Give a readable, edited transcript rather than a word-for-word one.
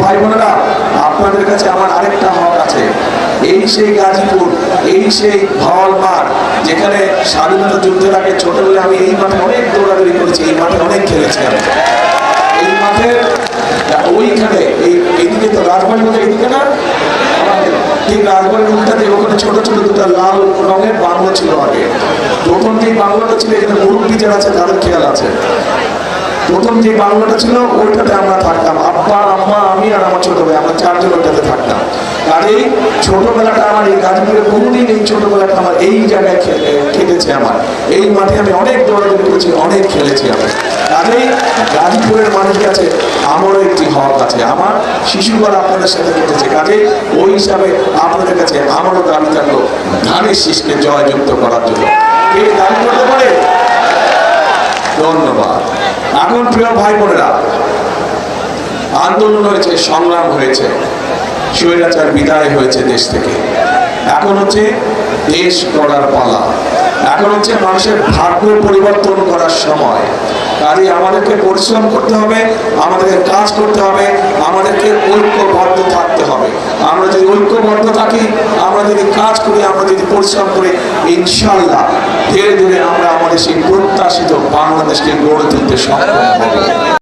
ভাই বোনেরা, আপনাদের কাছে আমার আরেকটা হক আছে। এই সেই গাজীপুর, এই সেই ভাওয়াল মাঠ, যেখানে স্বাধীনতা যুদ্ধের আগে ছোটবেলায় আমি এই মাঠে অনেক দৌড়াদৌড়ি করেছি, এই মাঠে অনেক খেলেছি আমি। এই মাঠের ওইখানে এইদিকে তো রাজবাড়ি বলে, এইদিকে না ঠিক রাজবাড়ির উল্টাতে ওখানে ছোট ছোট দুটো লাল রঙের বাংলো ছিল আগে। প্রথম যে বাংলোটা ছিল, এখানে মুরব্বী যারা আছে তাদের খেয়াল আছে, প্রথম যে বাংলোটা ছিল ওইটাতে আমরা থাকতাম, আব্বা আম্মা আমি আর আমার ছোট ভাই, আমরা চারজন ওইটাতে থাকতাম। কাজেই ছোটবেলাটা আমার এই গাজীপুরে বহুদিন, এই ছোটবেলাটা আমার এই জায়গায় কেটেছে। আমার এই মাঠে আমি অনেক দৌড়াদৌড়ি করেছি, অনেক খেলেছি আমি। কাজেই গাজীপুরের মানুষের কাছে আমারও একটি হক আছে, আমার শিশুবেলা আপনাদের সাথে কেটেছে। কাজেই ওই হিসাবে আপনাদের কাছে আমারও দাবি থাকলো ধানের শীষকে জয়যুক্ত করার জন্য। কে দাবি করতে পারে? ধন্যবাদ। এখন প্রিয় ভাই বোনেরা, আন্দোলন হয়েছে, সংগ্রাম হয়েছে, স্বৈরাচার বিদায় হয়েছে দেশ থেকে। এখন হচ্ছে দেশ গড়ার পালা, এখন হচ্ছে মানুষের ভাগ্য পরিবর্তন করার সময়। কাজে আমাদেরকে পরিশ্রম করতে হবে, আমাদেরকে কাজ করতে হবে, আমাদেরকে ঐক্যবদ্ধ থাকতে হবে। আমরা যদি ঐক্যবদ্ধ থাকি, আমরা যদি কাজ করি, আমরা যদি পরিশ্রম করি, ইনশাল্লাহ ধীরে ধীরে আমরা আমাদের সেই প্রত্যাশিত বাংলাদেশকে গড়ে তুলতে সক্ষম হব।